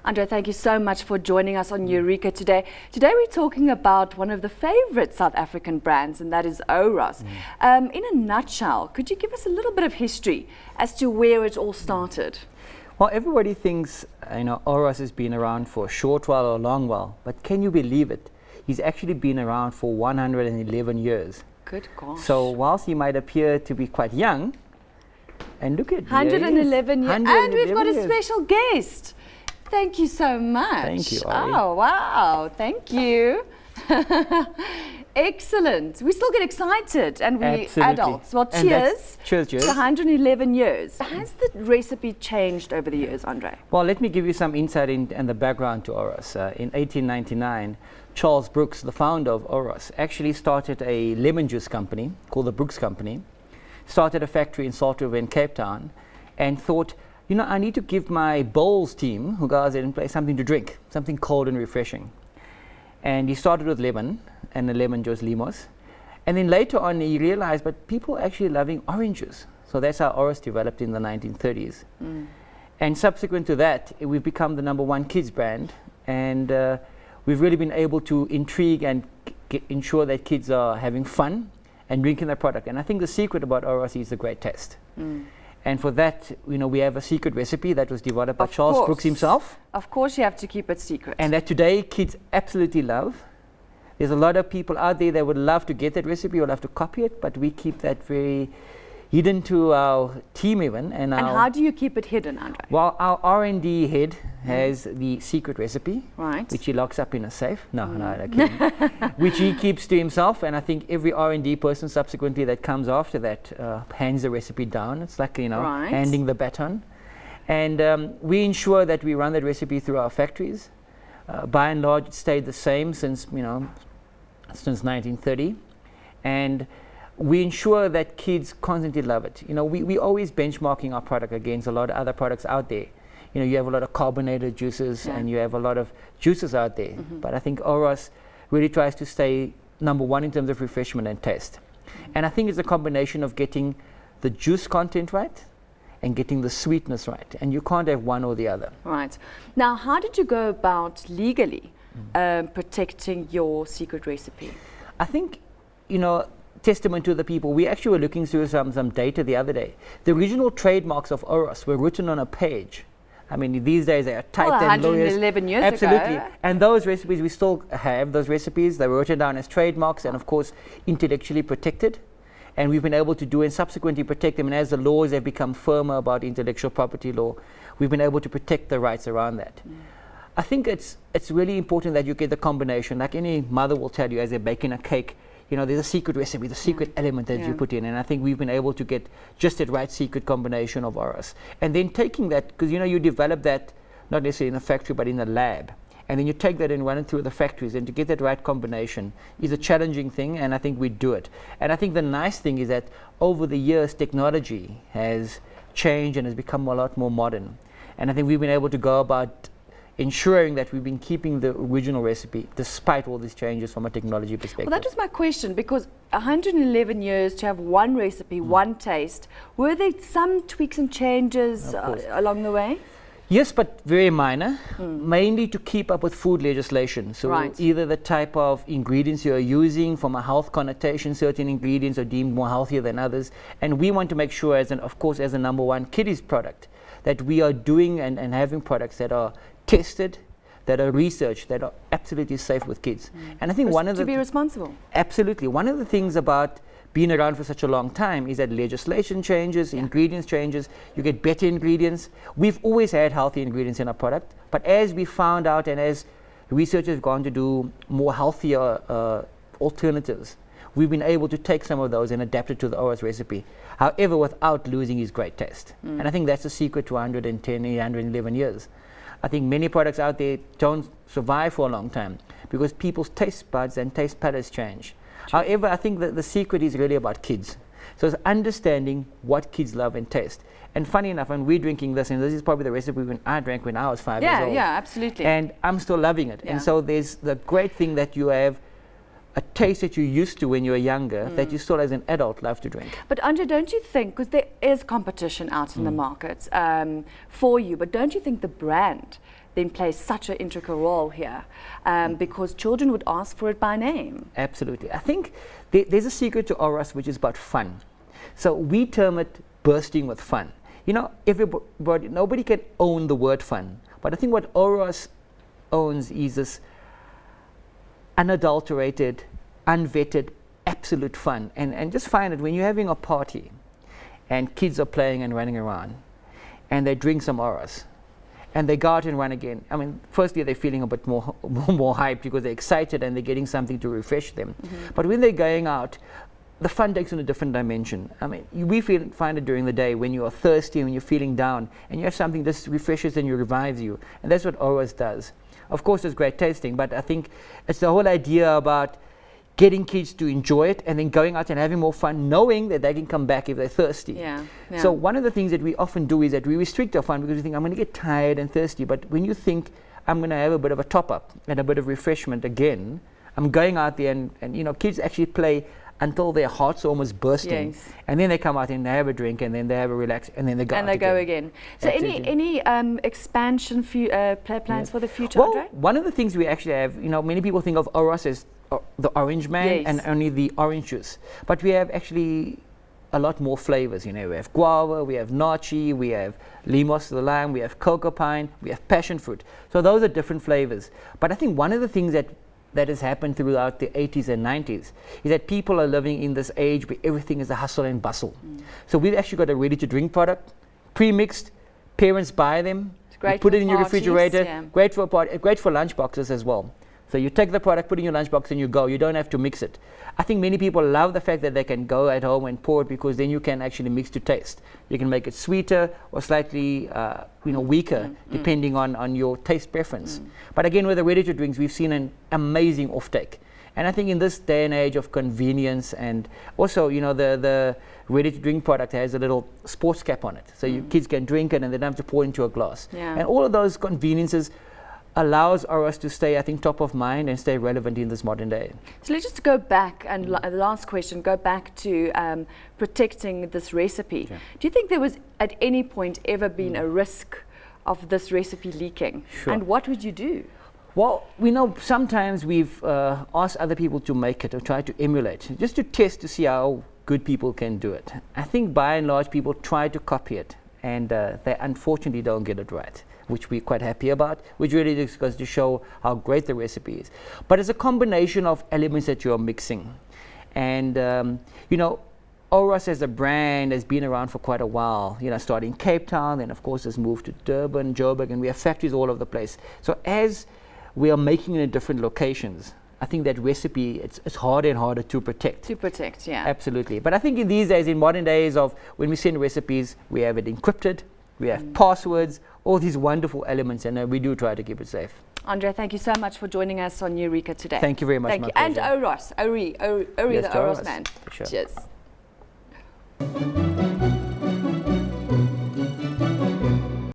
Andre, thank you so much for joining us on Eureka today. Today we're talking about one of the favorite South African brands, and that is Oros. In a nutshell, could you give us a little bit of history as to where it all started? Well, everybody thinks, Oros has been around for a short while or a long while, but can you believe it? He's actually been around for 111 years. Good gosh. So whilst he might appear to be quite young, and look at 111 years. And we've got a years. special guest. Thank you so much. Thank you, Ari. Oh, wow. Thank you. Excellent. We still get excited, and we're Absolutely. adults. Well, cheers. Cheers. To 111 years. Has the recipe changed over the years, Andre? Well, let me give you some insight and the background to Oros. In 1899, Charles Brooks, the founder of Oros, actually started a lemon juice company called the Brooks Company, started a factory in Salt River in Cape Town, and thought, I need to give my bowls team, who goes in and play, something to drink, something cold and refreshing. And he started with lemon and the lemon juice limos. And then later on he realized, but people are actually loving orange juice. So that's how Oros developed in the 1930s. And subsequent to that, we've become the #1 kids brand. And we've really been able to intrigue and ensure that kids are having fun and drinking the product. And I think the secret about Oros is the great taste. And for that, we have a secret recipe that was developed by Charles Brooks himself. Of course, you have to keep it secret. And that today kids absolutely love. There's a lot of people out there that would love to get that recipe or love to copy it, but we keep that very hidden to our team even. And how do you keep it hidden, Andre? Well, our R&D head has the secret recipe, right, which he locks up in a safe. No, kidding. Which he keeps to himself, and I think every R&D person subsequently that comes after that hands the recipe down. It's like, right, handing the baton. And we ensure that we run that recipe through our factories. By and large, it stayed the same since 1930. And we ensure that kids constantly love it. We always benchmarking our product against a lot of other products out there. You have a lot of carbonated juices, and you have a lot of juices out there. But I think Oros really tries to stay #1 in terms of refreshment and taste. And I think it's a combination of getting the juice content right and getting the sweetness right. And you can't have one or the other. Right. Now, how did you go about legally protecting your secret recipe? I think, testament to the people. We actually were looking through some data the other day. The original trademarks of Oros were written on a page. I mean, these days they are typed and lawyers. 111 years Absolutely. ago. And those recipes, we still have those recipes. They were written down as trademarks and, of course, intellectually protected. And we've been able to do and subsequently protect them. And as the laws have become firmer about intellectual property law, we've been able to protect the rights around that. I think it's really important that you get the combination. Like any mother will tell you as they're baking a cake, there's a secret recipe, the secret element that you put in. And I think we've been able to get just that right secret combination of Oros. And then taking that, because you develop that not necessarily in a factory, but in a lab. And then you take that and run it through the factories. And to get that right combination is a challenging thing, and I think we do it. And I think the nice thing is that over the years, technology has changed and has become a lot more modern. And I think we've been able to go about ensuring that we've been keeping the original recipe despite all these changes from a technology perspective. Well, that was my question, because 111 years to have one recipe, one taste. Were there some tweaks and changes along the way? Yes, but very minor, mainly to keep up with food legislation. So either the type of ingredients you're using, from a health connotation, certain ingredients are deemed more healthier than others. And we want to make sure, as a #1 kiddies product, that we are doing and having products that are tested, that are researched, that are absolutely safe with kids. And I think to be responsible. Absolutely. One of the things about being around for such a long time is that legislation changes, ingredients changes, you get better ingredients. We've always had healthy ingredients in our product, but as we found out and as researchers have gone to do more healthier alternatives, we've been able to take some of those and adapt it to the Oros recipe, however, without losing his great taste. And I think that's the secret to 111 years. I think many products out there don't survive for a long time because people's taste buds and taste palates change. However, I think that the secret is really about kids. So it's understanding what kids love and taste. And funny enough, when we're drinking this, and this is probably the recipe I drank when I was 5 years old. Yeah, absolutely. And I'm still loving it. And so there's the great thing that you have a taste that you used to when you were younger that you still as an adult love to drink. But Andre, don't you think, because there is competition out in the market for you, but don't you think the brand then plays such an integral role here, because children would ask for it by name. Absolutely. I think there's a secret to Oros which is about fun. So we term it bursting with fun. You know, nobody can own the word fun, but I think what Oros owns is this unadulterated, unvetted, absolute fun. And just find it when you're having a party and kids are playing and running around and they drink some Oros and they go out and run again. I mean, firstly, they're feeling a bit more hyped because they're excited and they're getting something to refresh them. But when they're going out, the fun takes on a different dimension. I mean, we find it during the day when you are thirsty, when you're feeling down, and you have something that refreshes and revives you. And that's what Oros does. Of course, it's great tasting, but I think it's the whole idea about getting kids to enjoy it and then going out and having more fun, knowing that they can come back if they're thirsty. Yeah. So one of the things that we often do is that we restrict our fun because we think, I'm going to get tired and thirsty. But when you think, I'm going to have a bit of a top-up and a bit of refreshment again, I'm going out there and you know, kids actually play until their hearts are almost bursting. Yes. And then they come out and they have a drink and then they have a relax and then they go and out they go again. So any expansion plans for the future, well, Andre? one of the things we actually have, you know, many people think of Oros as the orange man and only the orange juice. But we have actually a lot more flavors. You know, we have guava, we have nachi, we have limos, the lime, we have cocoa pine, we have passion fruit. So those are different flavors. But I think one of the things that has happened throughout the 80s and 90s is that people are living in this age where everything is a hustle and bustle. So we've actually got a ready-to-drink product, pre-mixed, parents buy them, you put it in your refrigerator, great for a party, great for lunch boxes as well. So you take the product, put it in your lunchbox and you go. You don't have to mix it. I think many people love the fact that they can go at home and pour it because then you can actually mix to taste. You can make it sweeter or slightly weaker depending on your taste preference. But again, with the ready-to-drinks, we've seen an amazing offtake. And I think in this day and age of convenience and also, you know, the ready-to-drink product has a little sports cap on it. So you kids can drink it and they don't have to pour into a glass. And all of those conveniences allows Oros to stay, I think, top of mind and stay relevant in this modern day. So let's just go back and the last question, go back to protecting this recipe. Sure. Do you think there was at any point ever been a risk of this recipe leaking? Sure. And what would you do? Well, we know sometimes we've asked other people to make it or try to emulate, just to test to see how good people can do it. I think by and large people try to copy it and they unfortunately don't get it right, which we're quite happy about, which really just goes to show how great the recipe is. But it's a combination of elements that you're mixing. And, you know, Oros as a brand has been around for quite a while, you know, starting in Cape Town, then of course has moved to Durban, Joburg, and we have factories all over the place. So as we are making it in different locations, I think that recipe, it's harder and harder to protect. To protect, yeah. Absolutely. But I think in these days, in modern days of when we send recipes, we have it encrypted, we have passwords, all these wonderful elements, and we do try to keep it safe. Andre, thank you so much for joining us on Eureka today. Thank you very much. Thank you. And Oros, Ori, Yes, the Oros man. Sure. Cheers.